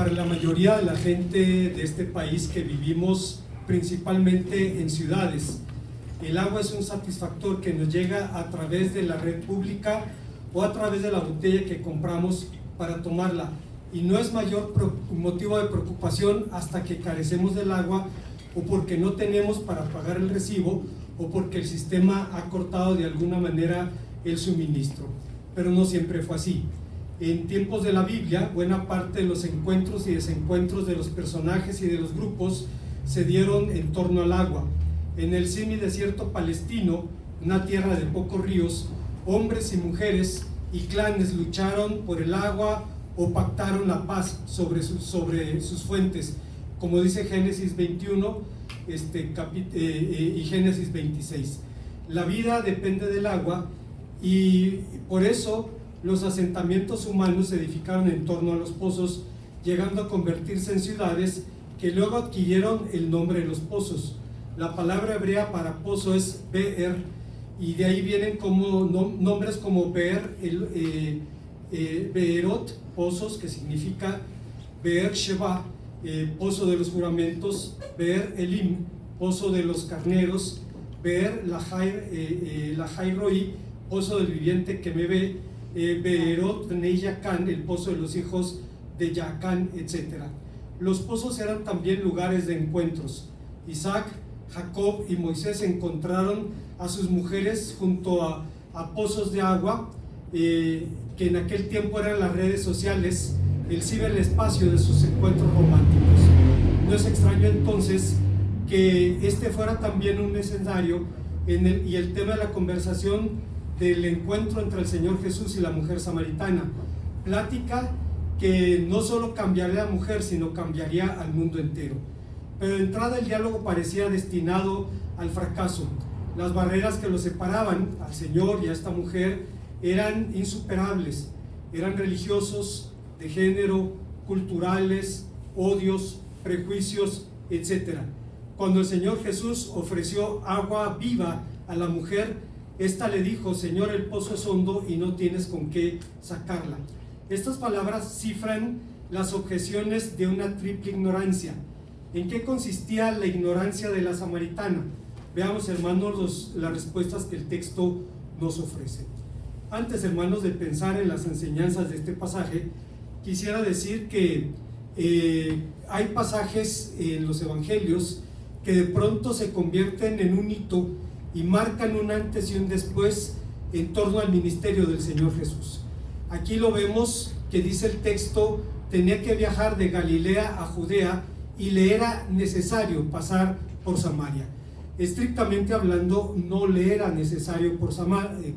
Para la mayoría de la gente de este país que vivimos principalmente en ciudades, el agua es un satisfactor que nos llega a través de la red pública o a través de la botella que compramos para tomarla, y no es mayor motivo de preocupación hasta que carecemos del agua, o porque no tenemos para pagar el recibo, o porque el sistema ha cortado de alguna manera el suministro. Pero no siempre fue así. En tiempos de la Biblia, buena parte de los encuentros y desencuentros de los personajes y de los grupos se dieron en torno al agua. En el semidesierto palestino, una tierra de pocos ríos, hombres y mujeres y clanes lucharon por el agua o pactaron la paz sobre sus fuentes, como dice Génesis 21 y Génesis 26. La vida depende del agua, y por eso los asentamientos humanos se edificaron en torno a los pozos, llegando a convertirse en ciudades que luego adquirieron el nombre de los pozos. La palabra hebrea para pozo es Be'er, y de ahí vienen como nombres como Be'er, Be'erot, pozos, que significa Be'er Sheba, pozo de los juramentos; Be'er Elim, pozo de los carneros; Be'er Lahai Roi, pozo del viviente que me ve; Be'erot Bnei Yakan, el pozo de los hijos de Yakan, etc. Los pozos eran también lugares de encuentros. Isaac, Jacob y Moisés encontraron a sus mujeres junto a pozos de agua, que en aquel tiempo eran las redes sociales, el ciberespacio de sus encuentros románticos. No es extraño entonces que este fuera también un escenario y el tema de la conversación del encuentro entre el Señor Jesús y la mujer samaritana. Plática que no solo cambiaría a la mujer, sino cambiaría al mundo entero. Pero de entrada el diálogo parecía destinado al fracaso. Las barreras que los separaban al Señor y a esta mujer eran insuperables. Eran religiosos, de género, culturales, odios, prejuicios, etc. Cuando el Señor Jesús ofreció agua viva a la mujer, esta le dijo: Señor, el pozo es hondo y no tienes con qué sacarla. Estas palabras cifran las objeciones de una triple ignorancia. ¿En qué consistía la ignorancia de la samaritana? Veamos, hermanos, las respuestas que el texto nos ofrece. Antes, hermanos, de pensar en las enseñanzas de este pasaje, quisiera decir que hay pasajes en los evangelios que de pronto se convierten en un hito y marcan un antes y un después en torno al ministerio del Señor Jesús. Aquí lo vemos, que dice el texto: tenía que viajar de Galilea a Judea y le era necesario pasar por Samaria. Estrictamente hablando, no le era necesario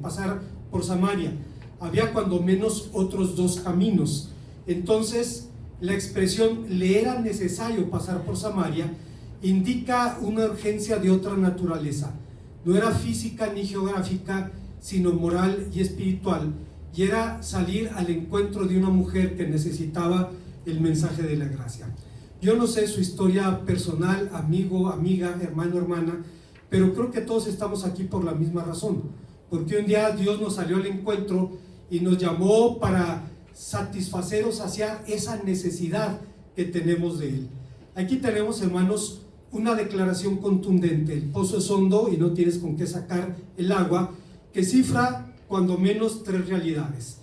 pasar por Samaria. Había cuando menos otros dos caminos. Entonces, la expresión "le era necesario pasar por Samaria" indica una urgencia de otra naturaleza. No era física ni geográfica, sino moral y espiritual, y era salir al encuentro de una mujer que necesitaba el mensaje de la gracia. Yo no sé su historia personal, amigo, amiga, hermano, hermana, pero creo que todos estamos aquí por la misma razón, porque un día Dios nos salió al encuentro y nos llamó para satisfacer o saciar esa necesidad que tenemos de Él. Aquí tenemos, hermanos, una declaración contundente: el pozo es hondo y no tienes con qué sacar el agua, que cifra cuando menos tres realidades.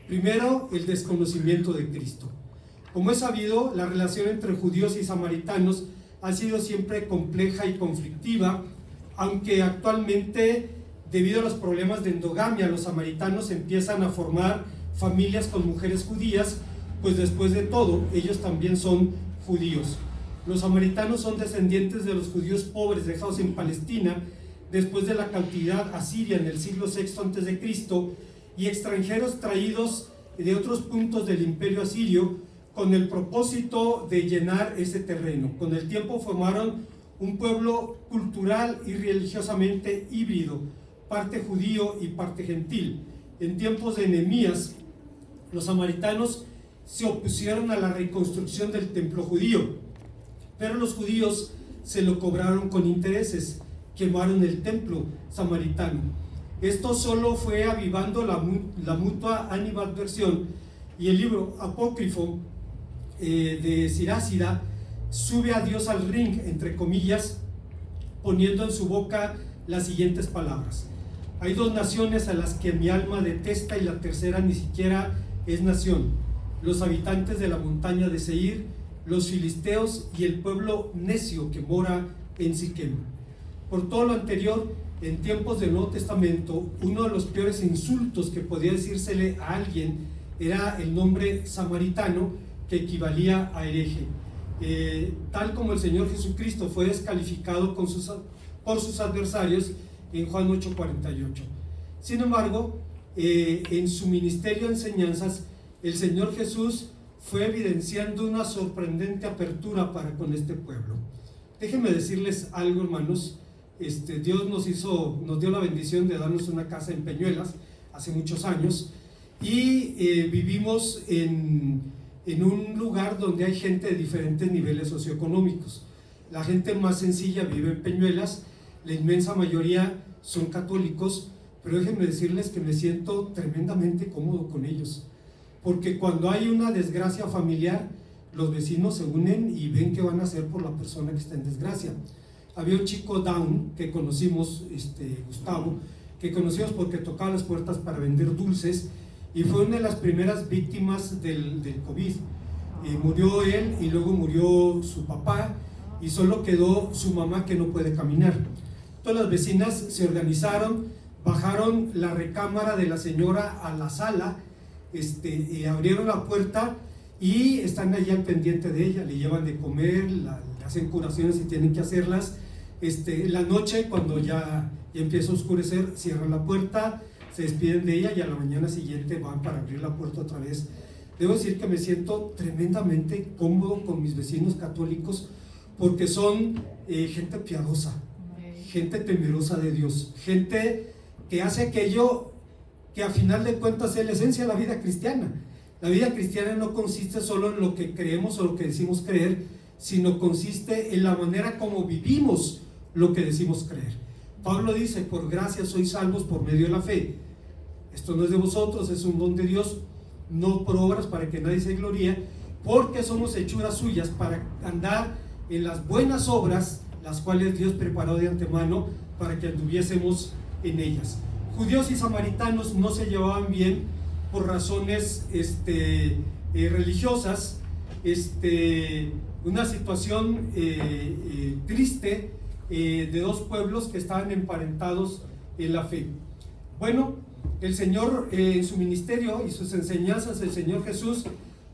Primero, el desconocimiento de Cristo. Como es sabido, la relación entre judíos y samaritanos ha sido siempre compleja y conflictiva, aunque actualmente, debido a los problemas de endogamia, los samaritanos empiezan a formar familias con mujeres judías, pues después de todo, ellos también son judíos. Los samaritanos son descendientes de los judíos pobres dejados en Palestina después de la cautividad asiria en el siglo VI a.C., y extranjeros traídos de otros puntos del imperio asirio con el propósito de llenar ese terreno. Con el tiempo formaron un pueblo cultural y religiosamente híbrido, parte judío y parte gentil. En tiempos de Nehemías, los samaritanos se opusieron a la reconstrucción del templo judío, pero los judíos se lo cobraron con intereses, quemaron el templo samaritano. Esto solo fue avivando la mutua animadversión, y el libro apócrifo de Sirásida sube a Dios al ring, entre comillas, poniendo en su boca las siguientes palabras: hay dos naciones a las que mi alma detesta y la tercera ni siquiera es nación: los habitantes de la montaña de Seir, los filisteos y el pueblo necio que mora en Siquem. Por todo lo anterior, en tiempos del Nuevo Testamento, uno de los peores insultos que podía decírsele a alguien era el nombre samaritano, que equivalía a hereje. Tal como el Señor Jesucristo fue descalificado por sus adversarios en Juan 8:48. Sin embargo, en su ministerio de enseñanzas, el Señor Jesús fue evidenciando una sorprendente apertura para con este pueblo. Déjenme decirles algo, hermanos. Dios nos dio la bendición de darnos una casa en Peñuelas hace muchos años, y vivimos en un lugar donde hay gente de diferentes niveles socioeconómicos. La gente más sencilla vive en Peñuelas, la inmensa mayoría son católicos, pero déjenme decirles que me siento tremendamente cómodo con ellos, porque cuando hay una desgracia familiar, los vecinos se unen y ven qué van a hacer por la persona que está en desgracia. Había un chico down que conocimos, Gustavo, que conocimos porque tocaba las puertas para vender dulces, y fue una de las primeras víctimas del COVID. Murió él y luego murió su papá, y solo quedó su mamá, que no puede caminar. Todas las vecinas se organizaron, bajaron la recámara de la señora a la sala, abrieron la puerta y están allí al pendiente de ella, le llevan de comer, le hacen curaciones si tienen que hacerlas. La noche, cuando ya empieza a oscurecer, cierran la puerta, se despiden de ella, y a la mañana siguiente van para abrir la puerta otra vez. Debo decir que me siento tremendamente cómodo con mis vecinos católicos, porque son gente piadosa, gente temerosa de Dios, gente que hace aquello que a final de cuentas es la esencia de la vida cristiana. La vida cristiana no consiste solo en lo que creemos o lo que decimos creer, sino consiste en la manera como vivimos lo que decimos creer. Pablo dice: por gracia sois salvos por medio de la fe. Esto no es de vosotros, es un don de Dios, no por obras, para que nadie se gloríe, porque somos hechuras suyas para andar en las buenas obras, las cuales Dios preparó de antemano para que anduviésemos en ellas. Judíos y samaritanos no se llevaban bien por razones religiosas, una situación triste de dos pueblos que estaban emparentados en la fe. Bueno, el Señor en su ministerio y sus enseñanzas, el Señor Jesús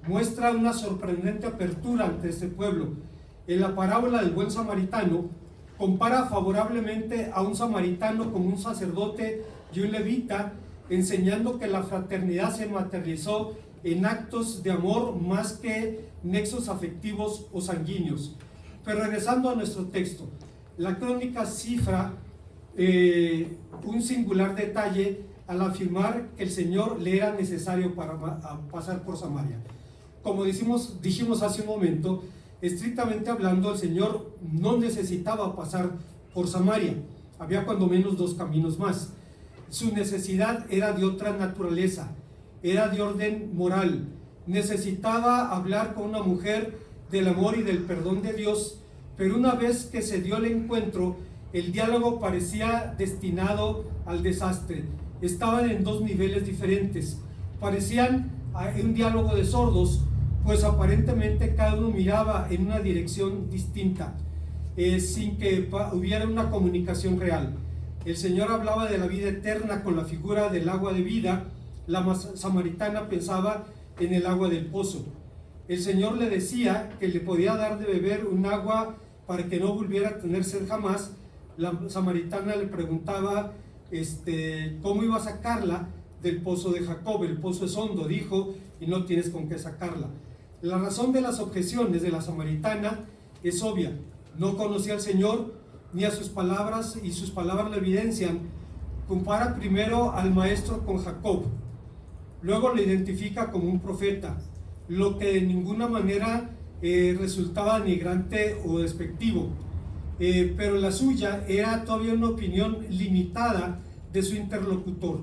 muestra una sorprendente apertura ante este pueblo. En la parábola del buen samaritano, compara favorablemente a un samaritano como un sacerdote y un levita, enseñando que la fraternidad se materializó en actos de amor más que nexos afectivos o sanguíneos. Pero regresando a nuestro texto, la crónica cifra un singular detalle al afirmar que el Señor le era necesario para pasar por Samaria. Como dijimos hace un momento, estrictamente hablando, el Señor no necesitaba pasar por Samaria. Había cuando menos dos caminos más. Su necesidad era de otra naturaleza, era de orden moral. Necesitaba hablar con una mujer del amor y del perdón de Dios, pero una vez que se dio el encuentro, el diálogo parecía destinado al desastre. Estaban en dos niveles diferentes. Parecían un diálogo de sordos, pues aparentemente cada uno miraba en una dirección distinta, sin que hubiera una comunicación real. El Señor hablaba de la vida eterna con la figura del agua de vida. La samaritana pensaba en el agua del pozo. El Señor le decía que le podía dar de beber un agua para que no volviera a tener sed jamás. La samaritana le preguntaba cómo iba a sacarla del pozo de Jacob. El pozo es hondo, dijo, y no tienes con qué sacarla. La razón de las objeciones de la samaritana es obvia. No conocía al Señor ni a sus palabras, y sus palabras le evidencian. Compara primero al maestro con Jacob, luego lo identifica como un profeta, lo que de ninguna manera resultaba denigrante o despectivo, pero la suya era todavía una opinión limitada de su interlocutor.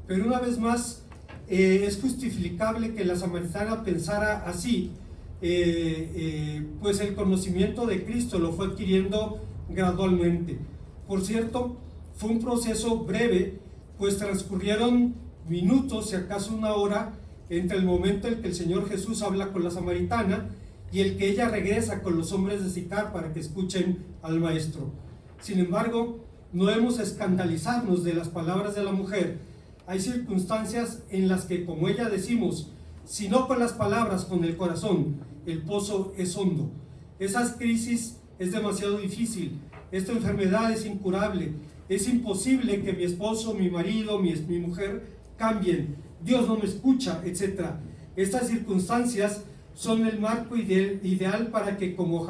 Pero una vez más, es justificable que la samaritana pensara así, pues el conocimiento de Cristo lo fue adquiriendo gradualmente. Por cierto, fue un proceso breve, pues transcurrieron minutos, si acaso una hora, entre el momento en que el Señor Jesús habla con la samaritana y el que ella regresa con los hombres de Sicar para que escuchen al maestro. Sin embargo, no debemos escandalizarnos de las palabras de la mujer. Hay circunstancias en las que, como ella decimos, si no con las palabras, con el corazón, el pozo es hondo. Esas crisis es demasiado difícil, esta enfermedad es incurable, es imposible que mi esposo, mi marido, mi mujer cambien, Dios no me escucha, etc. Estas circunstancias son el marco ideal para que como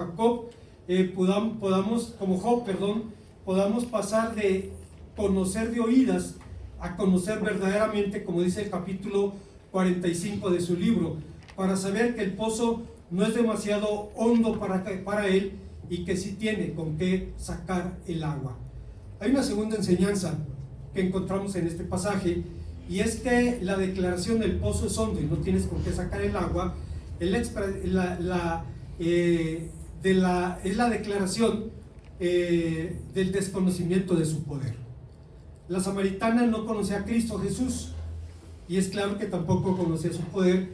podamos pasar de conocer de oídas a conocer verdaderamente, como dice el capítulo 45 de su libro, para saber que el pozo no es demasiado hondo para él y que sí tiene con qué sacar el agua. Hay una segunda enseñanza que encontramos en este pasaje, y es que la declaración del pozo es hondo y no tienes con qué sacar el agua es la declaración del desconocimiento de su poder. La samaritana no conocía a Cristo Jesús, y es claro que tampoco conocía su poder,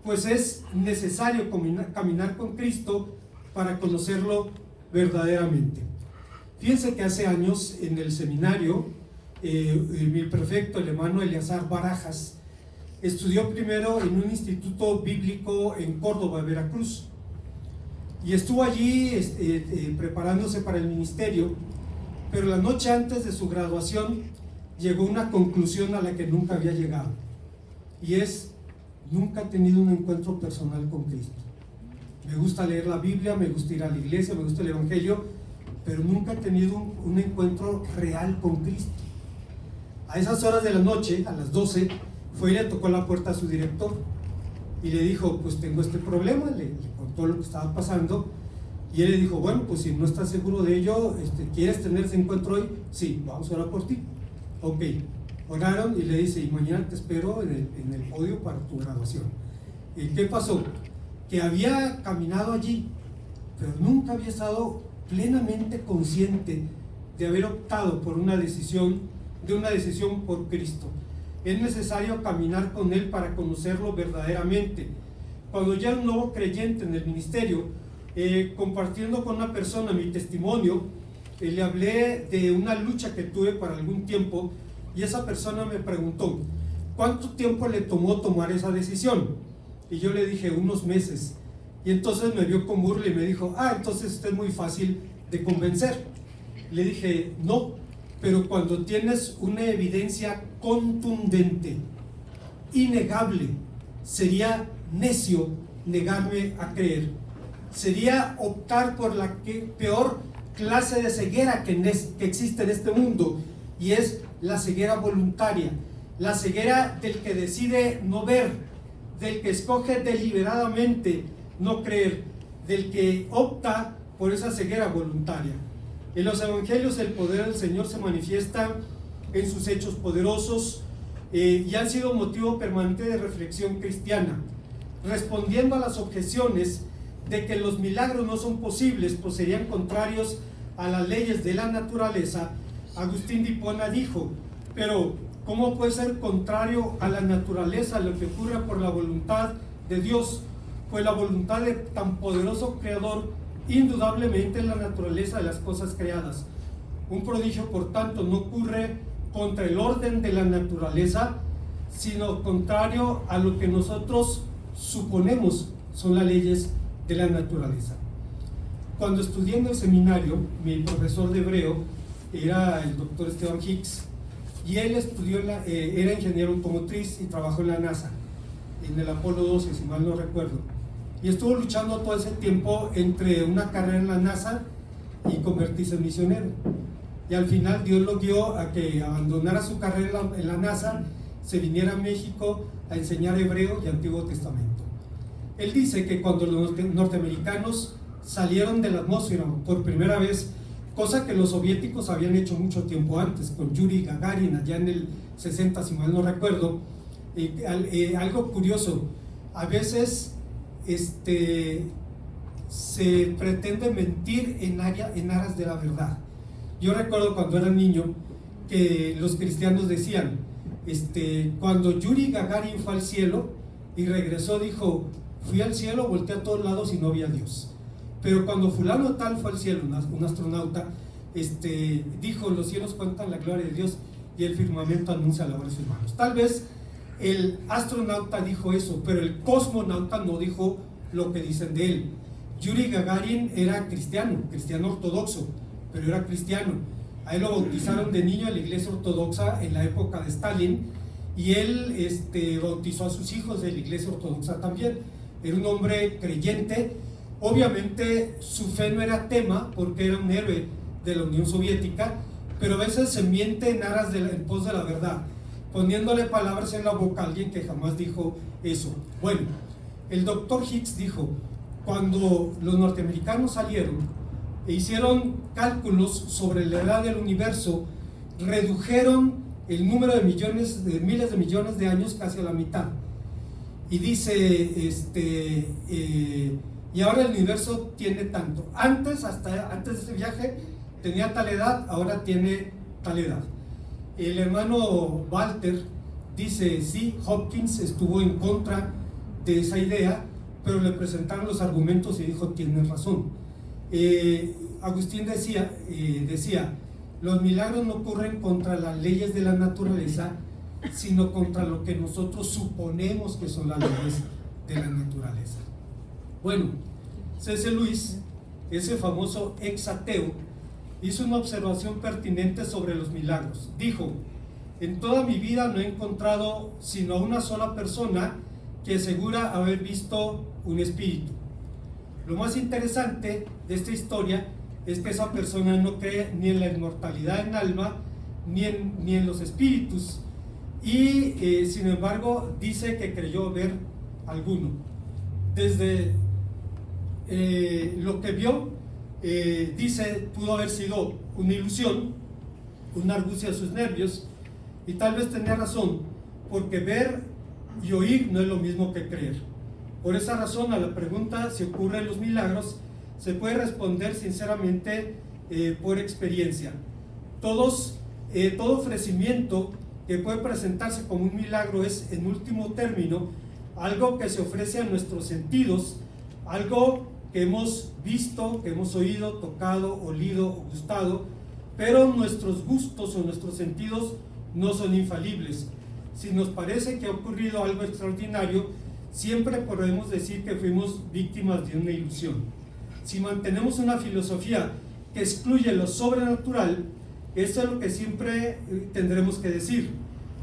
pues es necesario caminar con Cristo para conocerlo verdaderamente. Fíjense que hace años en el seminario, mi prefecto, el hermano Eleazar Barajas, estudió primero en un instituto bíblico en Córdoba, Veracruz, y estuvo allí preparándose para el ministerio, pero la noche antes de su graduación llegó a una conclusión a la que nunca había llegado, y es: nunca he tenido un encuentro personal con Cristo. Me gusta leer la Biblia, me gusta ir a la iglesia, me gusta el Evangelio, pero nunca he tenido un encuentro real con Cristo. A esas horas de la noche, a las 12, fue y le tocó la puerta a su director y le dijo: pues tengo este problema, le contó lo que estaba pasando, y él le dijo: bueno, pues si no estás seguro de ello, ¿quieres tener ese encuentro hoy? Sí, vamos a orar por ti. Ok, oraron y le dice: y mañana te espero en el podio para tu graduación. ¿Y qué pasó? Que había caminado allí, pero nunca había estado plenamente consciente de haber optado por una decisión por Cristo. Es necesario caminar con Él para conocerlo verdaderamente. Cuando ya era un nuevo creyente en el ministerio, compartiendo con una persona mi testimonio, le hablé de una lucha que tuve para algún tiempo, y esa persona me preguntó: ¿cuánto tiempo le tomó tomar esa decisión? Y yo le dije: unos meses. Y entonces me vio con burla y me dijo: entonces usted es muy fácil de convencer. Le dije: no, pero cuando tienes una evidencia contundente, innegable, sería necio negarme a creer. Sería optar por la peor clase de ceguera que existe en este mundo, y es la ceguera voluntaria, la ceguera del que decide no ver, del que escoge deliberadamente no creer, del que opta por esa ceguera voluntaria. En los evangelios el poder del Señor se manifiesta en sus hechos poderosos, y han sido motivo permanente de reflexión cristiana. Respondiendo a las objeciones de que los milagros no son posibles, pues serían contrarios a las leyes de la naturaleza, Agustín de Hipona dijo: pero ¿cómo puede ser contrario a la naturaleza lo que ocurre por la voluntad de Dios? Pues la voluntad de tan poderoso creador indudablemente es la naturaleza de las cosas creadas. Un prodigio, por tanto, no ocurre contra el orden de la naturaleza, sino contrario a lo que nosotros suponemos son las leyes de la naturaleza. Cuando estudié en el seminario, mi profesor de hebreo era el doctor Esteban Hicks, y él era ingeniero automotriz y trabajó en la NASA, en el Apolo 12, si mal no recuerdo, y estuvo luchando todo ese tiempo entre una carrera en la NASA y convertirse en misionero, y al final Dios lo guió a que abandonara su carrera en la NASA, se viniera a México a enseñar hebreo y Antiguo Testamento. Él dice que cuando los norteamericanos salieron de la atmósfera por primera vez, cosa que los soviéticos habían hecho mucho tiempo antes, con Yuri Gagarin allá en el 60, si mal no recuerdo, algo curioso: a veces se pretende mentir en aras de la verdad. Yo recuerdo cuando era niño que los cristianos decían, cuando Yuri Gagarin fue al cielo y regresó, dijo, fui al cielo, volteé a todos lados y no había Dios. Pero cuando fulano tal fue al cielo, un astronauta, dijo, los cielos cuentan la gloria de Dios y el firmamento anuncia la obra de sus manos. Tal vez el astronauta dijo eso, pero el cosmonauta no dijo lo que dicen de él. Yuri Gagarin era cristiano ortodoxo, pero era cristiano. A él lo bautizaron de niño en la iglesia ortodoxa en la época de Stalin, y él bautizó a sus hijos de la iglesia ortodoxa también. Era un hombre creyente. Obviamente su fe no era tema porque era un héroe de la Unión Soviética, pero a veces se miente en pos de la verdad, poniéndole palabras en la boca a alguien que jamás dijo eso. Bueno, el doctor Hicks dijo, cuando los norteamericanos salieron e hicieron cálculos sobre la edad del universo, redujeron el número de miles de millones de años casi a la mitad. Y dice, y ahora el universo tiene tanto. Antes de este viaje tenía tal edad, ahora tiene tal edad. El hermano Walter dice, sí, Hopkins estuvo en contra de esa idea, pero le presentaron los argumentos y dijo, tienes razón. Agustín decía, los milagros no ocurren contra las leyes de la naturaleza, sino contra lo que nosotros suponemos que son las leyes de la naturaleza. Bueno, C.S. Lewis, ese famoso ex-ateo, hizo una observación pertinente sobre los milagros. Dijo, en toda mi vida no he encontrado sino a una sola persona que asegura haber visto un espíritu. Lo más interesante de esta historia es que esa persona no cree ni en la inmortalidad en alma, ni en los espíritus, y sin embargo dice que creyó ver alguno. Desde lo que vio, dice, pudo haber sido una ilusión, una argucia de sus nervios, y tal vez tenía razón, porque ver y oír no es lo mismo que creer. Por esa razón, a la pregunta si ocurren los milagros, se puede responder sinceramente por experiencia. Todo ofrecimiento que puede presentarse como un milagro es, en último término, algo que se ofrece a nuestros sentidos, algo que hemos visto, que hemos oído, tocado, olido o gustado, pero nuestros gustos o nuestros sentidos no son infalibles. Si nos parece que ha ocurrido algo extraordinario, siempre podemos decir que fuimos víctimas de una ilusión. Si mantenemos una filosofía que excluye lo sobrenatural, eso es lo que siempre tendremos que decir.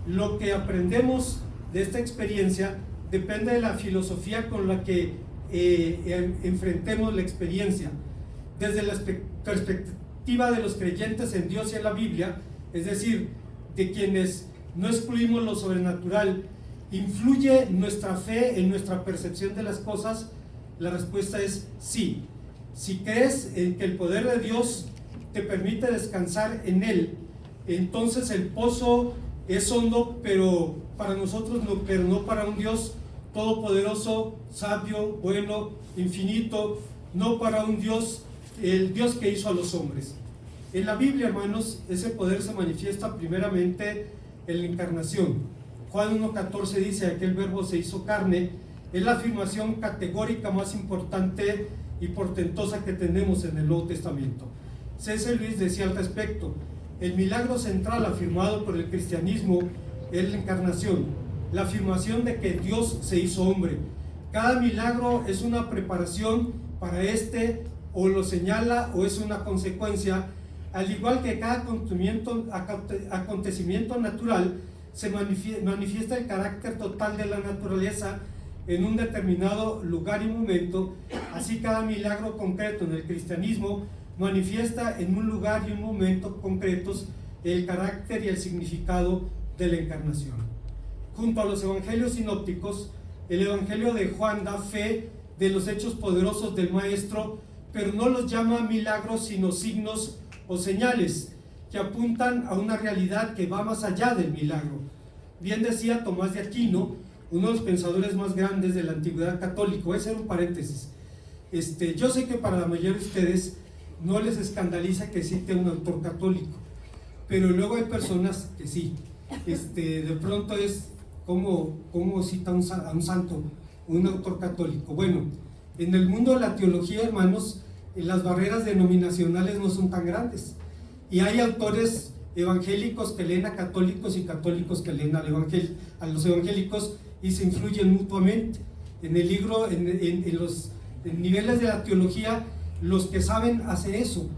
Lo que aprendemos de esta experiencia depende de la filosofía con la que enfrentemos la experiencia. Desde la perspectiva de los creyentes en Dios y en la Biblia, es decir, de quienes no excluimos lo sobrenatural, ¿influye nuestra fe en nuestra percepción de las cosas? La respuesta es sí. Si crees en que el poder de Dios te permite descansar en Él, entonces el pozo es hondo, pero para nosotros no, pero no para un Dios todopoderoso, sabio, bueno, infinito, no para un Dios, el Dios que hizo a los hombres. En la Biblia, hermanos, ese poder se manifiesta primeramente en la encarnación. Juan 1:14 dice, aquel verbo se hizo carne. Es la afirmación categórica más importante y portentosa que tenemos en el Nuevo Testamento. C.S. Lewis decía al respecto, el milagro central afirmado por el cristianismo es la encarnación, la afirmación de que Dios se hizo hombre. Cada milagro es una preparación para o lo señala o es una consecuencia, al igual que cada acontecimiento natural se manifiesta el carácter total de la naturaleza en un determinado lugar y momento. Así cada milagro concreto en el cristianismo manifiesta en un lugar y un momento concretos el carácter y el significado de la encarnación. Junto a los evangelios sinópticos, el evangelio de Juan da fe de los hechos poderosos del Maestro, pero no los llama milagros sino signos o señales que apuntan a una realidad que va más allá del milagro. Bien decía Tomás de Aquino uno de los pensadores más grandes de la antigüedad católica. Voy a hacer un paréntesis. Yo sé que para la mayoría de ustedes no les escandaliza que cite un autor católico, pero luego hay personas que sí. De pronto es como cita a un santo, un autor católico. Bueno, en el mundo de la teología, hermanos, las barreras denominacionales no son tan grandes, y hay autores evangélicos que leen a católicos y católicos que leen a los evangélicos, y se influyen mutuamente. En el libro, en los niveles de la teología, los que saben hacen eso,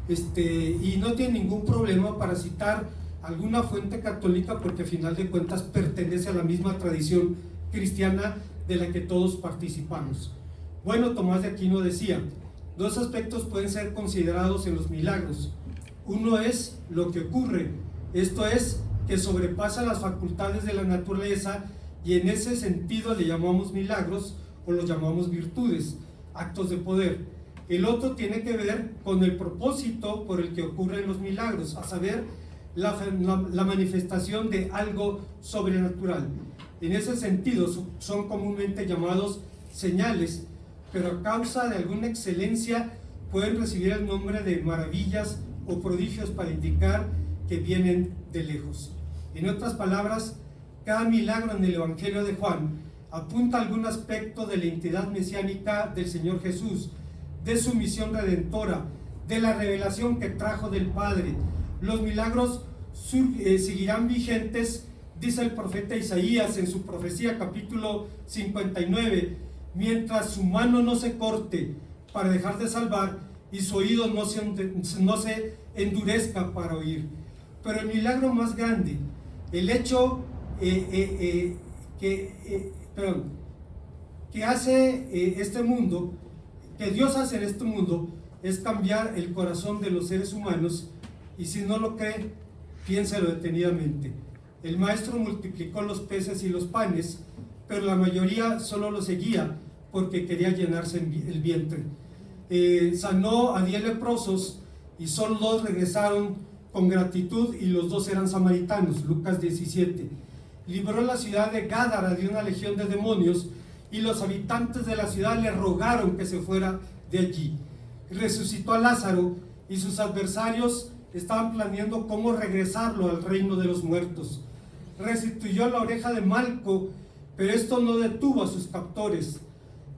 y no tienen ningún problema para citar alguna fuente católica, porque a final de cuentas pertenece a la misma tradición cristiana de la que todos participamos. Bueno, Tomás de Aquino decía: dos aspectos pueden ser considerados en los milagros. Uno es lo que ocurre, esto es, que sobrepasa las facultades de la naturaleza, y en ese sentido le llamamos milagros, o los llamamos virtudes, actos de poder. El otro tiene que ver con el propósito por el que ocurren los milagros, a saber, la manifestación de algo sobrenatural. En ese sentido son comúnmente llamados señales, pero a causa de alguna excelencia pueden recibir el nombre de maravillas o prodigios para indicar que vienen de lejos. En otras palabras, cada milagro en el Evangelio de Juan apunta a algún aspecto de la entidad mesiánica del Señor Jesús, de su misión redentora, de la revelación que trajo del Padre. Los milagros seguirán vigentes, dice el profeta Isaías en su profecía, capítulo 59, mientras su mano no se corte para dejar de salvar y su oído no se endurezca para oír. Pero el milagro más grande, el hecho que hace este mundo, que Dios hace en este mundo, es cambiar el corazón de los seres humanos. Y si no lo cree, piénselo detenidamente. El maestro multiplicó los peces y los panes, pero la mayoría solo lo seguía porque quería llenarse el vientre. Sanó a 10 leprosos y solo 2 regresaron con gratitud, y los 2 eran samaritanos, Lucas 17. Libró la ciudad de Gádara de una legión de demonios, y los habitantes de la ciudad le rogaron que se fuera de allí. Resucitó a Lázaro, y sus adversarios estaban planeando cómo regresarlo al reino de los muertos. Restituyó la oreja de Malco, pero esto no detuvo a sus captores.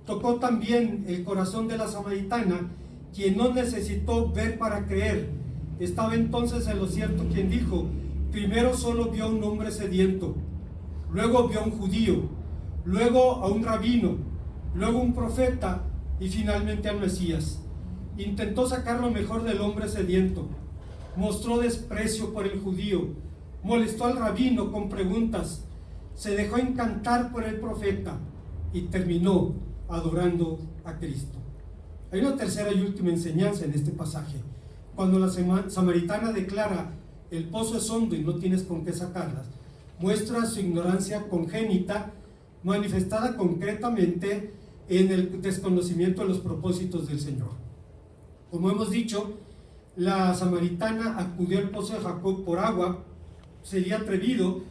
Tocó también el corazón de la samaritana, quien no necesitó ver para creer. Estaba entonces en lo cierto quien dijo: primero solo vio a un hombre sediento, luego vio a un judío, luego a un rabino, luego un profeta, y finalmente al Mesías. Intentó sacar lo mejor del hombre sediento, mostró desprecio por el judío, molestó al rabino con preguntas, se dejó encantar por el profeta y terminó adorando a Cristo. Hay una tercera y última enseñanza en este pasaje. Cuando la samaritana declara: el pozo es hondo y no tienes con qué sacarlas, muestra su ignorancia congénita, manifestada concretamente en el desconocimiento de los propósitos del Señor. Como hemos dicho, la samaritana acudió al pozo de Jacob por agua. Sería atrevido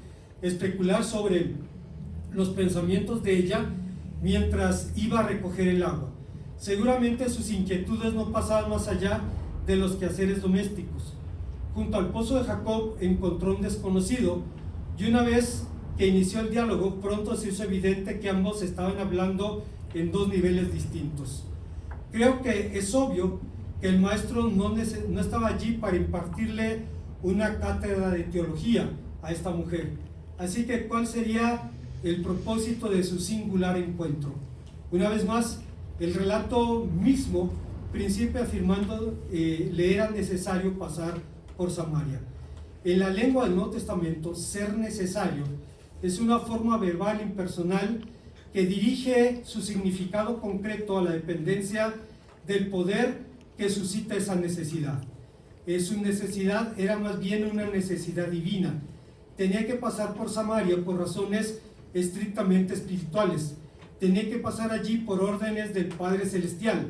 especular sobre los pensamientos de ella mientras iba a recoger el agua. Seguramente sus inquietudes no pasaban más allá de los quehaceres domésticos. Junto al pozo de Jacob encontró un desconocido, y una vez que inició el diálogo, pronto se hizo evidente que ambos estaban hablando en 2 niveles distintos. Creo que es obvio que el maestro no estaba allí para impartirle una cátedra de teología a esta mujer. Así que, ¿cuál sería el propósito de su singular encuentro? Una vez más, el relato mismo principia afirmando le era necesario pasar por Samaria. En la lengua del Nuevo Testamento, ser necesario es una forma verbal impersonal que dirige su significado concreto a la dependencia del poder que suscita esa necesidad. Su necesidad era más bien una necesidad divina. Tenía que pasar por Samaria por razones estrictamente espirituales. Tenía que pasar allí por órdenes del Padre Celestial.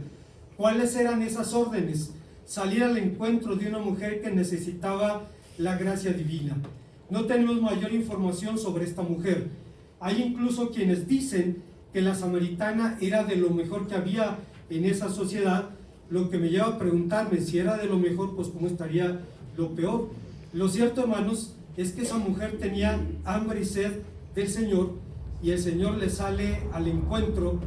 ¿Cuáles eran esas órdenes? Salir al encuentro de una mujer que necesitaba la gracia divina. No tenemos mayor información sobre esta mujer. Hay incluso quienes dicen que la samaritana era de lo mejor que había en esa sociedad, lo que me lleva a preguntarme, si era de lo mejor, pues cómo estaría lo peor. Lo cierto, hermanos, es que esa mujer tenía hambre y sed del Señor, y el Señor le sale al encuentro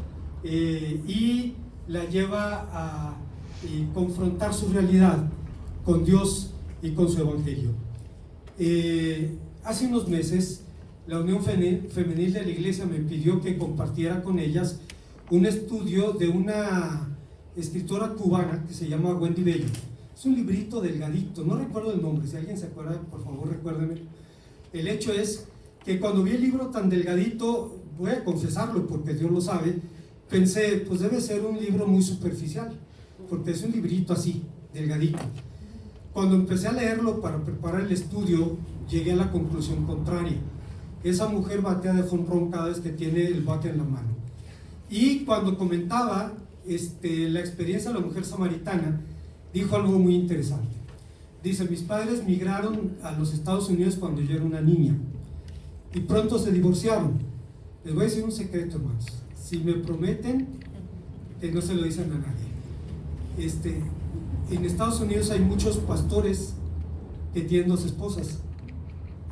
y la lleva a confrontar su realidad con Dios y con su evangelio. Hace unos meses la Unión Femenil de la Iglesia me pidió que compartiera con ellas un estudio de una escritora cubana que se llama Wendy Bello. Es un librito delgadito, no recuerdo el nombre, si alguien se acuerda, por favor recuérdeme. El hecho es que cuando vi el libro tan delgadito, voy a confesarlo porque Dios lo sabe, pensé, pues debe ser un libro muy superficial, porque es un librito así, delgadito. Cuando empecé a leerlo para preparar el estudio, llegué a la conclusión contraria. Esa mujer batea de jonrón cada vez que tiene el bate en la mano. Y cuando comentaba la experiencia de la mujer samaritana, dijo algo muy interesante. Dice, mis padres migraron a los Estados Unidos cuando yo era una niña y pronto se divorciaron. Les voy a decir un secreto, hermanos. Si me prometen que no se lo dicen a nadie. En Estados Unidos hay muchos pastores que tienen dos esposas,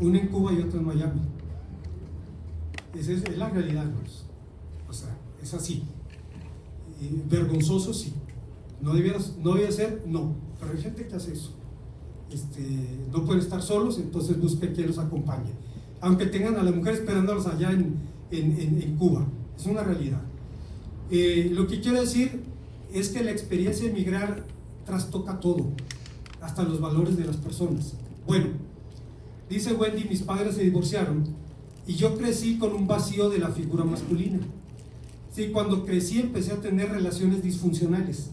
una en Cuba y otra en Miami. Esa es la realidad, hermanos. O sea, es así. Vergonzoso, sí. No debía ser, no. Pero hay gente que hace eso. No pueden estar solos, entonces busquen quien los acompañe. Aunque tengan a la mujer esperándolos allá en Cuba. Es una realidad. Lo que quiero decir es que la experiencia de emigrar trastoca todo, hasta los valores de las personas. Bueno, dice Wendy, mis padres se divorciaron y yo crecí con un vacío de la figura masculina. Sí, cuando crecí empecé a tener relaciones disfuncionales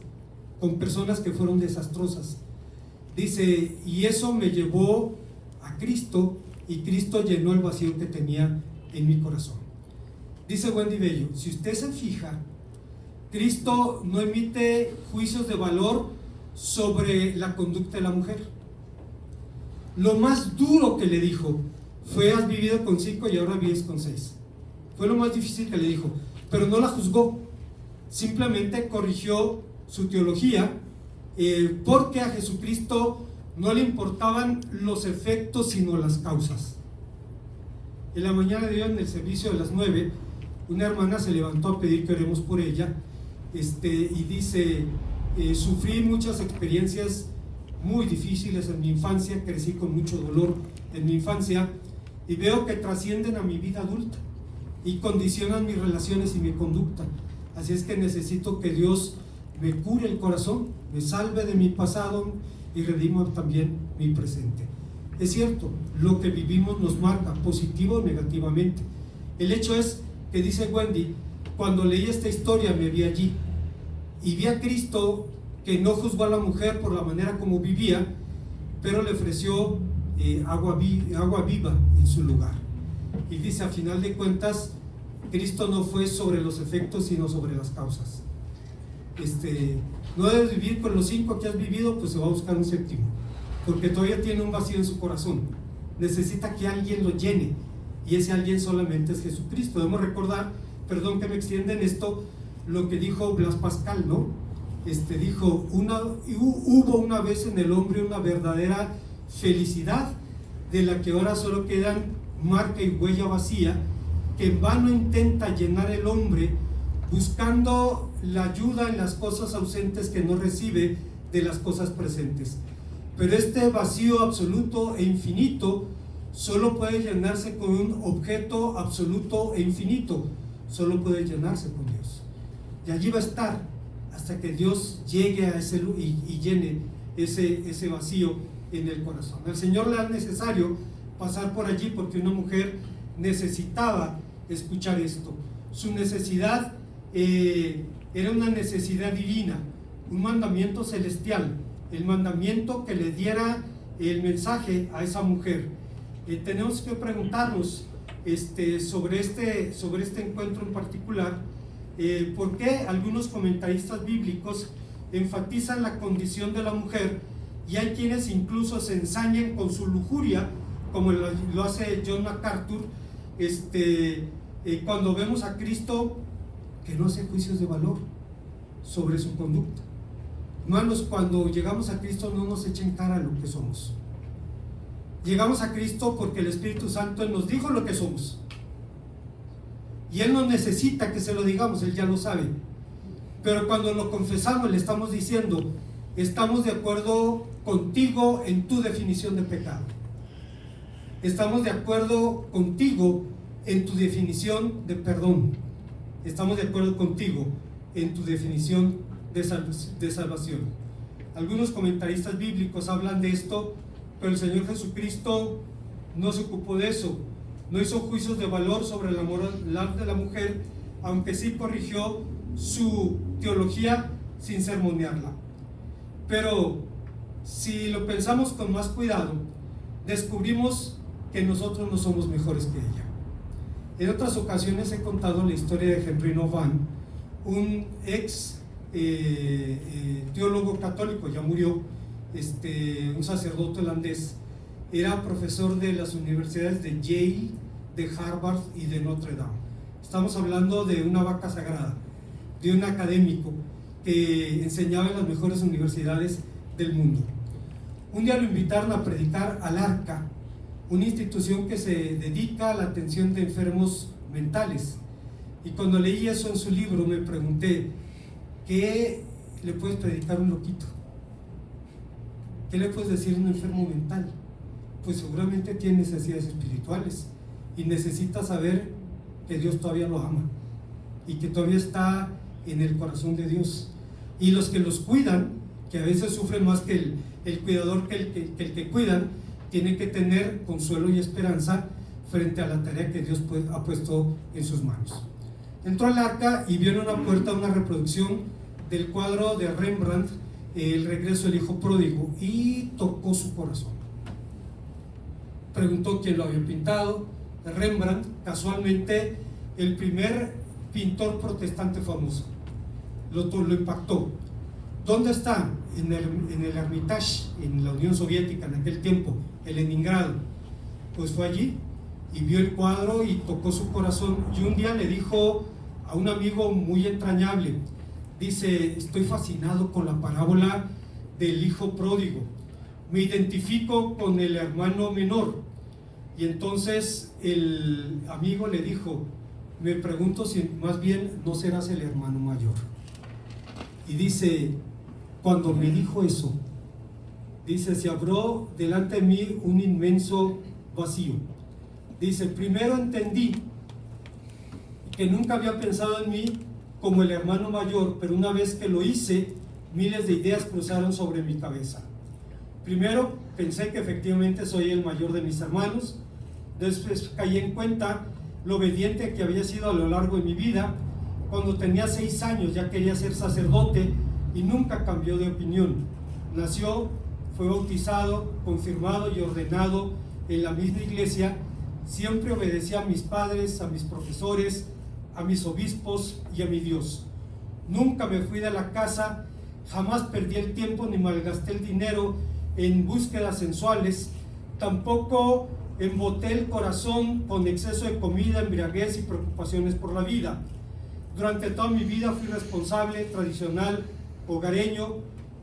con personas que fueron desastrosas. Dice, y eso me llevó a Cristo, y Cristo llenó el vacío que tenía en mi corazón. Dice Wendy Bello, si usted se fija, Cristo no emite juicios de valor sobre la conducta de la mujer. Lo más duro que le dijo fue, has vivido con 5 y ahora vives con 6. Fue lo más difícil que le dijo, pero no la juzgó, simplemente corrigió su teología, porque a Jesucristo no le importaban los efectos sino las causas. En la mañana de hoy, en el servicio de las 9, una hermana se levantó a pedir que oremos por ella, y dice, sufrí muchas experiencias muy difíciles en mi infancia, crecí con mucho dolor en mi infancia y veo que trascienden a mi vida adulta y condicionan mis relaciones y mi conducta. Así es que necesito que Dios me cure el corazón, me salve de mi pasado y redima también mi presente. Es cierto, lo que vivimos nos marca, positivo o negativamente. El hecho es que, dice Wendy, cuando leí esta historia me vi allí y vi a Cristo que no juzgó a la mujer por la manera como vivía, pero le ofreció agua viva en su lugar. Y dice, a final de cuentas, Cristo no fue sobre los efectos, sino sobre las causas. No debes vivir con los 5 que has vivido, pues se va a buscar un 7º, porque todavía tiene un vacío en su corazón. Necesita que alguien lo llene, y ese alguien solamente es Jesucristo. Debemos recordar, perdón que me extienda en esto, lo que dijo Blas Pascal, ¿no? Dijo, hubo una vez en el hombre una verdadera felicidad, de la que ahora solo quedan marca y huella vacía, que en vano intenta llenar el hombre, buscando la ayuda en las cosas ausentes que no recibe de las cosas presentes. Pero este vacío absoluto e infinito solo puede llenarse con un objeto absoluto e infinito, solo puede llenarse con Dios. Y allí va a estar hasta que Dios llegue a ese y llene ese vacío en el corazón. Al Señor le era necesario pasar por allí porque una mujer necesitaba escuchar esto. Su necesidad era una necesidad divina, un mandamiento celestial, el mandamiento que le diera el mensaje a esa mujer. Tenemos que preguntarnos sobre este encuentro en particular, por qué algunos comentaristas bíblicos enfatizan la condición de la mujer, y hay quienes incluso se ensañan con su lujuria, como lo hace John MacArthur, cuando vemos a Cristo que no hace juicios de valor sobre su conducta. Hermanos, cuando llegamos a Cristo no nos echen cara lo que somos. Llegamos a Cristo porque el Espíritu Santo nos dijo lo que somos. Y Él no necesita que se lo digamos, Él ya lo sabe. Pero cuando lo confesamos le estamos diciendo: estamos de acuerdo contigo en tu definición de pecado. Estamos de acuerdo contigo en tu definición de perdón. Estamos de acuerdo contigo en tu definición de salvación. Algunos comentaristas bíblicos hablan de esto, pero el Señor Jesucristo no se ocupó de eso. No hizo juicios de valor sobre la moral de la mujer, aunque sí corrigió su teología sin sermonearla. Pero si lo pensamos con más cuidado, descubrimos que nosotros no somos mejores que ella. En otras ocasiones he contado la historia de Henry Nouwen, un ex teólogo católico, ya murió, un sacerdote holandés. Era profesor de las universidades de Yale, de Harvard y de Notre Dame. Estamos hablando de una vaca sagrada, de un académico que enseñaba en las mejores universidades del mundo. Un día lo invitaron a predicar al Arca, una institución que se dedica a la atención de enfermos mentales. Y cuando leí eso en su libro me pregunté: ¿qué le puedes predicar a un loquito? ¿Qué le puedes decir a un enfermo mental? Pues seguramente tiene necesidades espirituales y necesita saber que Dios todavía lo ama y que todavía está en el corazón de Dios. Y los que los cuidan, que a veces sufren más que el cuidador que el que cuidan, tienen que tener consuelo y esperanza frente a la tarea que Dios ha puesto en sus manos. Entró al Arca y vio en una puerta una reproducción del cuadro de Rembrandt, El regreso del hijo pródigo, y tocó su corazón. Preguntó quién lo había pintado. Rembrandt, casualmente el primer pintor protestante famoso. Lo impactó. ¿Dónde está? En el Hermitage, en la Unión Soviética en aquel tiempo, en Leningrado. Pues fue allí y vio el cuadro y tocó su corazón. Y un día le dijo a un amigo muy entrañable, dice: estoy fascinado con la parábola del hijo pródigo, me identifico con el hermano menor. Y entonces el amigo le dijo: me pregunto si más bien no serás el hermano mayor. Y dice: cuando me dijo eso, dice, se abrió delante de mí un inmenso vacío. Dice: primero entendí que nunca había pensado en mí como el hermano mayor, pero una vez que lo hice, miles de ideas cruzaron sobre mi cabeza. Primero pensé que efectivamente soy el mayor de mis hermanos. Después caí en cuenta lo obediente que había sido a lo largo de mi vida. Cuando tenía 6 años ya quería ser sacerdote y nunca cambió de opinión. Nació, fue bautizado, confirmado y ordenado en la misma iglesia. Siempre obedecía a mis padres, a mis profesores, a mis obispos y a mi Dios. Nunca me fui de la casa, jamás perdí el tiempo ni malgasté el dinero en búsquedas sensuales, tampoco emboté el corazón con exceso de comida, embriaguez y preocupaciones por la vida. Durante toda mi vida fui responsable, tradicional, hogareño,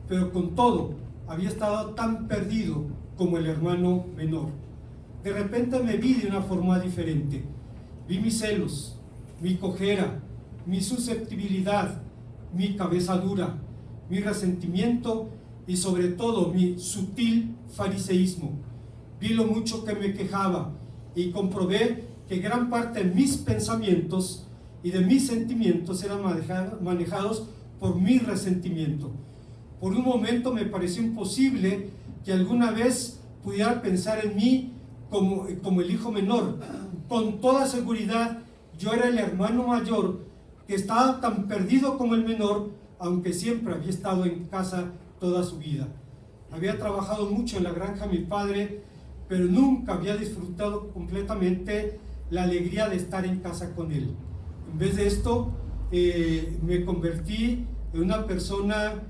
pero con todo había estado tan perdido como el hermano menor. De repente me vi de una forma diferente. Vi mis celos, mi cojera, mi susceptibilidad, mi cabeza dura, mi resentimiento y sobre todo mi sutil fariseísmo. Vi lo mucho que me quejaba y comprobé que gran parte de mis pensamientos y de mis sentimientos eran manejados por mi resentimiento. Por un momento me pareció imposible que alguna vez pudiera pensar en mí como el hijo menor. Con toda seguridad yo era el hermano mayor que estaba tan perdido como el menor, aunque siempre había estado en casa toda su vida. Había trabajado mucho en la granja de mi padre, pero nunca había disfrutado completamente la alegría de estar en casa con él. En vez de esto, me convertí en una persona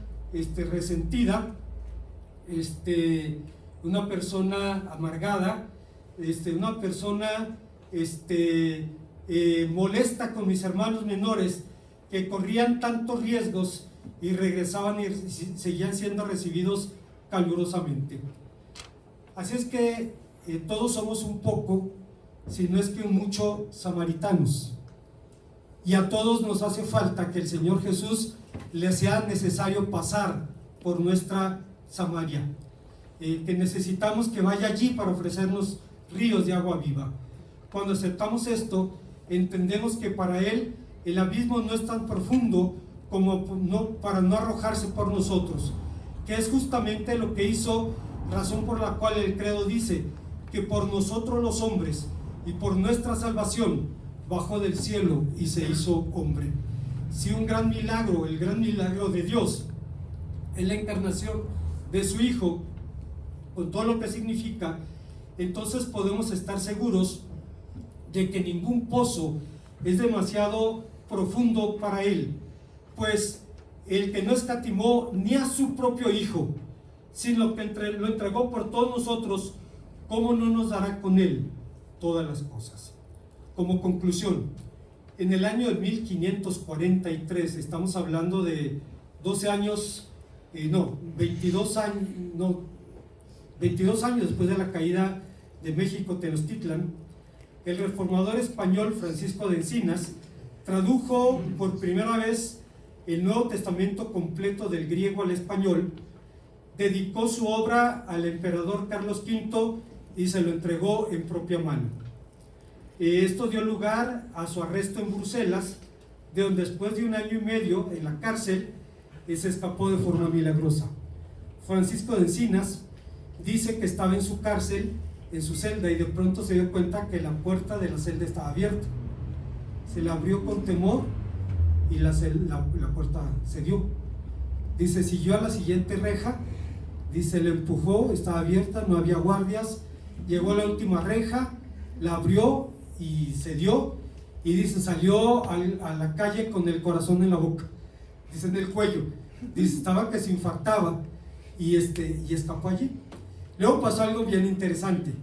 resentida, una persona amargada, una persona molesta con mis hermanos menores que corrían tantos riesgos y regresaban y seguían siendo recibidos calurosamente. Así es que todos somos un poco, si no es que un mucho, samaritanos, y a todos nos hace falta que el Señor Jesús le sea necesario pasar por nuestra Samaria, que necesitamos que vaya allí para ofrecernos ríos de agua viva. Cuando aceptamos esto, entendemos que para Él el abismo no es tan profundo como para no arrojarse por nosotros, que es justamente lo que hizo, razón por la cual el credo dice que por nosotros los hombres y por nuestra salvación bajó del cielo y se hizo hombre. Si un gran milagro, el gran milagro de Dios, es la encarnación de su Hijo, con todo lo que significa, entonces podemos estar seguros de que ningún pozo es demasiado profundo para Él, pues el que no escatimó ni a su propio Hijo, sino que lo entregó por todos nosotros, ¿cómo no nos dará con Él todas las cosas? Como conclusión, en el año de 1543, estamos hablando de 22 años después de la caída de México Tenochtitlan, el reformador español Francisco de Encinas tradujo por primera vez el Nuevo Testamento completo del griego al español, dedicó su obra al emperador Carlos V y se lo entregó en propia mano. Esto dio lugar a su arresto en Bruselas, de donde después de 1 año y medio en la cárcel se escapó de forma milagrosa. Francisco de Encinas dice que estaba en su cárcel, en su celda, y de pronto se dio cuenta que la puerta de la celda estaba abierta. Se la abrió con temor y la puerta cedió. Dice, siguió a la siguiente reja, dice, le empujó, estaba abierta, no había guardias, llegó a la última reja, la abrió y cedió, y dice, salió a la calle con el corazón en la boca, dice, en el cuello, dice, estaba que se infartaba, y escapó allí. Luego pasó algo bien interesante.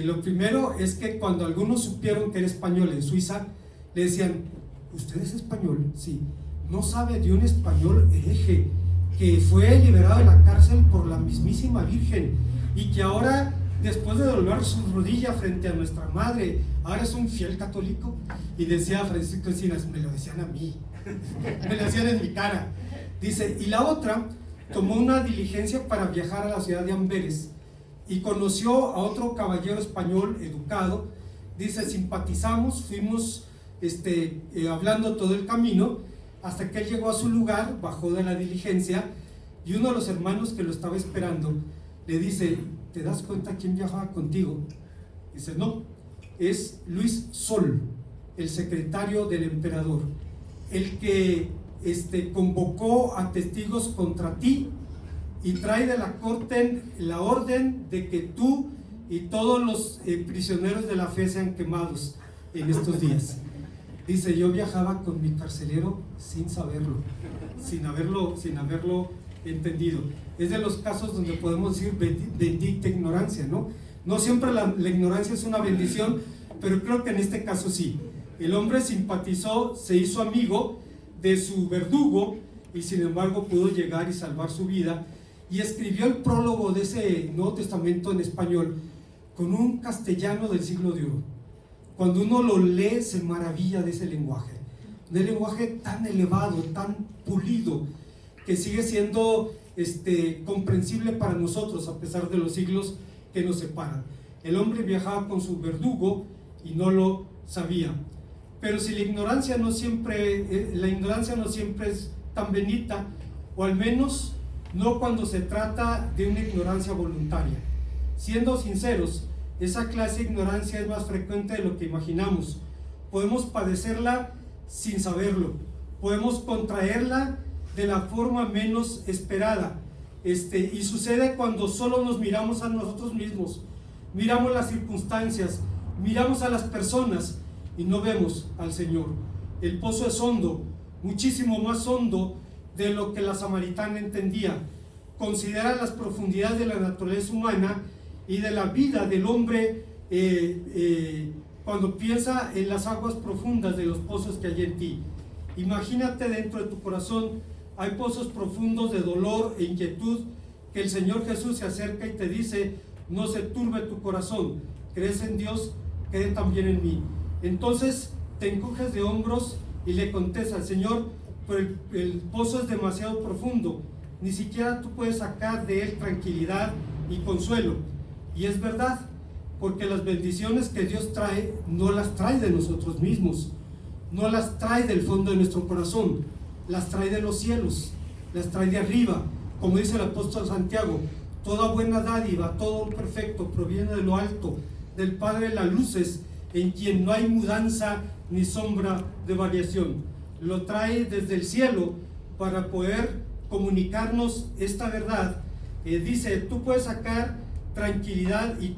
Lo primero es que cuando algunos supieron que era español en Suiza, le decían, ¿usted es español? Sí. ¿No sabe de un español hereje que fue liberado de la cárcel por la mismísima Virgen y que ahora, después de doblar su rodilla frente a nuestra madre, ahora es un fiel católico? Y decía Francisco Encinas, me lo decían a mí, me lo decían en mi cara. Dice, y la otra tomó una diligencia para viajar a la ciudad de Amberes y conoció a otro caballero español educado. Dice, simpatizamos, fuimos hablando todo el camino hasta que él llegó a su lugar, bajó de la diligencia, y uno de los hermanos que lo estaba esperando le dice, ¿te das cuenta quién viajaba contigo? Dice, no, es Luis Sol, el secretario del emperador, el que convocó a testigos contra ti y trae de la corte la orden de que tú y todos los prisioneros de la fe sean quemados en estos días. Dice, yo viajaba con mi carcelero sin saberlo, sin haberlo entendido. Es de los casos donde podemos decir bendita ignorancia, ¿no? No siempre la ignorancia es una bendición, pero creo que en este caso sí. El hombre simpatizó, se hizo amigo de su verdugo y sin embargo pudo llegar y salvar su vida, y escribió el prólogo de ese Nuevo Testamento en español con un castellano del siglo de oro. Cuando uno lo lee se maravilla de ese lenguaje, un lenguaje tan elevado, tan pulido, que sigue siendo comprensible para nosotros a pesar de los siglos que nos separan. El hombre viajaba con su verdugo y no lo sabía. Pero si la ignorancia no siempre es tan bendita, o al menos no cuando se trata de una ignorancia voluntaria. Siendo sinceros, esa clase de ignorancia es más frecuente de lo que imaginamos. Podemos padecerla sin saberlo, podemos contraerla de la forma menos esperada, y sucede cuando solo nos miramos a nosotros mismos, miramos las circunstancias, miramos a las personas y no vemos al Señor. El pozo es hondo, muchísimo más hondo de lo que la samaritana entendía. Considera las profundidades de la naturaleza humana y de la vida del hombre cuando piensa en las aguas profundas de los pozos que hay en ti. Imagínate dentro de tu corazón, hay pozos profundos de dolor e inquietud, que el Señor Jesús se acerca y te dice: no se turbe tu corazón, crees en Dios, cree también en mí. Entonces te encoges de hombros y le contestas: Señor, pero el pozo es demasiado profundo, ni siquiera tú puedes sacar de él tranquilidad y consuelo. Y es verdad, porque las bendiciones que Dios trae, no las trae de nosotros mismos, no las trae del fondo de nuestro corazón, las trae de los cielos, las trae de arriba. Como dice el apóstol Santiago: toda buena dádiva, todo perfecto proviene de lo alto, del Padre de las luces, en quien no hay mudanza ni sombra de variación. Lo trae desde el cielo para poder comunicarnos esta verdad. Dice: tú puedes sacar tranquilidad y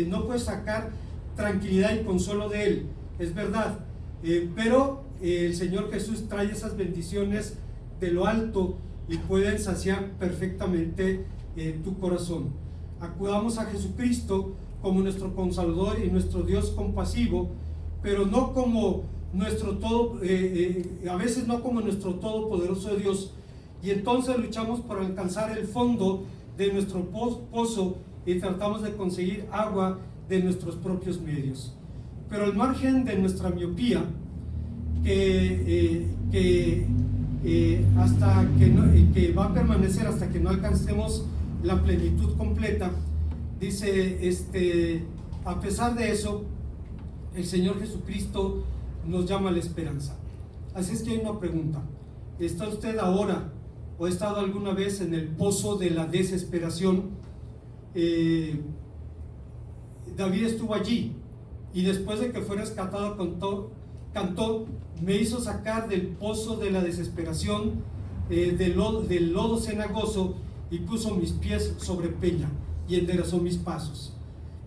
no puedes sacar tranquilidad y consuelo de él, es verdad, pero el Señor Jesús trae esas bendiciones de lo alto y pueden saciar perfectamente tu corazón. Acudamos a Jesucristo como nuestro Consolador y nuestro Dios compasivo, pero no como nuestro todo, a veces no como nuestro todopoderoso Dios, y entonces luchamos por alcanzar el fondo de nuestro pozo y tratamos de conseguir agua de nuestros propios medios. Pero al margen de nuestra miopía, que va a permanecer hasta que no alcancemos la plenitud completa, dice, a pesar de eso, el Señor Jesucristo nos llama a la esperanza. Así es que hay una pregunta: ¿está usted ahora o ha estado alguna vez en el pozo de la desesperación? David estuvo allí, y después de que fue rescatado cantó: me hizo sacar del pozo de la desesperación, del lodo cenagoso, y puso mis pies sobre peña y enderezó mis pasos.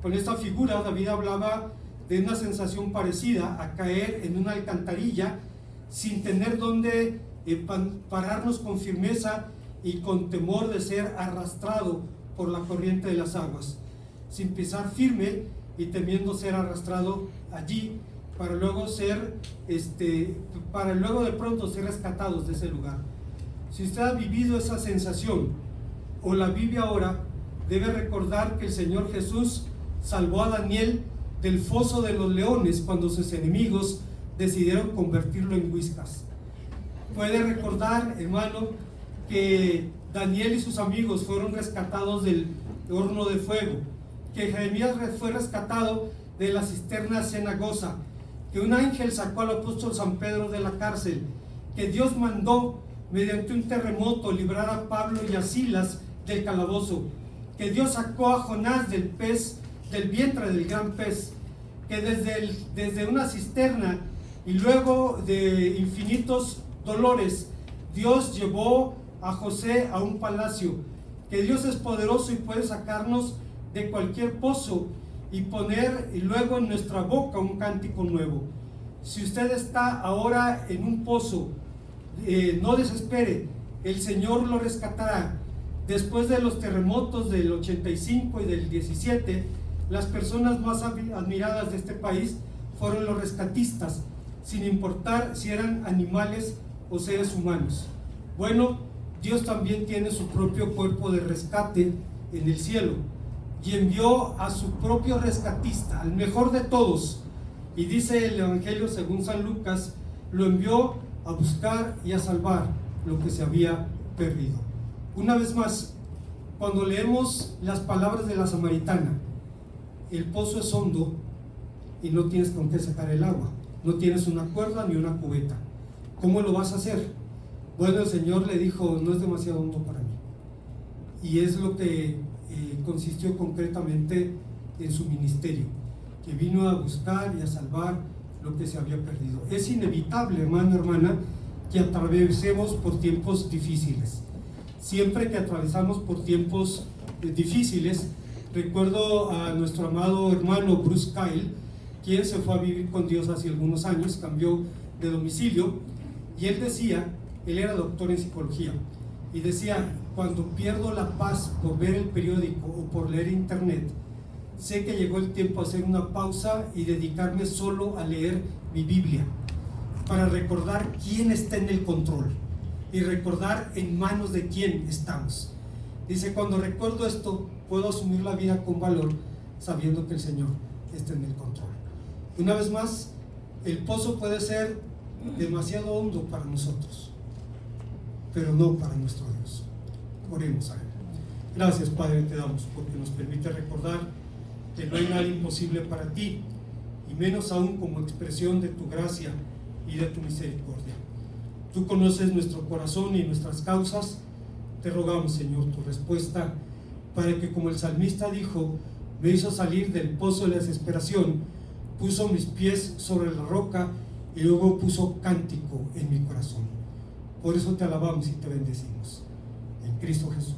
Con esta figura David hablaba de una sensación parecida a caer en una alcantarilla sin tener dónde pararnos con firmeza y con temor de ser arrastrado por la corriente de las aguas, sin pisar firme y temiendo ser arrastrado allí para luego de pronto ser rescatados de ese lugar. Si usted ha vivido esa sensación o la vive ahora, debe recordar que el Señor Jesús salvó a Daniel del foso de los leones cuando sus enemigos decidieron convertirlo en whiskas. Puede recordar, hermano, que Daniel y sus amigos fueron rescatados del horno de fuego, que Jeremías fue rescatado de la cisterna cenagosa, que un ángel sacó al apóstol San Pedro de la cárcel, que Dios mandó mediante un terremoto librar a Pablo y a Silas del calabozo, que Dios sacó a Jonás del vientre del gran pez, que desde una cisterna y luego de infinitos dolores, Dios llevó a José a un palacio, que Dios es poderoso y puede sacarnos de cualquier pozo y poner luego en nuestra boca un cántico nuevo. Si usted está ahora en un pozo, no desespere, el Señor lo rescatará. Después de los terremotos del 85 y del 17, las personas más admiradas de este país fueron los rescatistas, sin importar si eran animales o seres humanos. Bueno, Dios también tiene su propio cuerpo de rescate en el cielo, y envió a su propio rescatista, al mejor de todos, y dice el Evangelio según San Lucas, lo envió a buscar y a salvar lo que se había perdido. Una vez más, cuando leemos las palabras de la samaritana, el pozo es hondo y no tienes con qué sacar el agua, no tienes una cuerda ni una cubeta. ¿Cómo lo vas a hacer? Bueno, el Señor le dijo: no es demasiado hondo para mí. Y es lo que consistió concretamente en su ministerio, que vino a buscar y a salvar lo que se había perdido. Es inevitable, hermano, hermana, que atravesemos por tiempos difíciles. Siempre que atravesamos por tiempos difíciles, recuerdo a nuestro amado hermano Bruce Kyle, quien se fue a vivir con Dios hace algunos años, cambió de domicilio, y él decía, él era doctor en psicología, y decía: cuando pierdo la paz por ver el periódico o por leer internet, sé que llegó el tiempo de hacer una pausa y dedicarme solo a leer mi Biblia, para recordar quién está en el control y recordar en manos de quién estamos. Dice, cuando recuerdo esto, puedo asumir la vida con valor, sabiendo que el Señor está en el control. Una vez más, el pozo puede ser demasiado hondo para nosotros, pero no para nuestro Dios. Oremos a Él. Gracias, Padre, te damos porque nos permite recordar que no hay nada imposible para ti, y menos aún como expresión de tu gracia y de tu misericordia. Tú conoces nuestro corazón y nuestras causas. Te rogamos, Señor, tu respuesta, para que, como el salmista dijo, me hizo salir del pozo de la desesperación, puso mis pies sobre la roca y luego puso cántico en mi corazón. Por eso te alabamos y te bendecimos. En Cristo Jesús.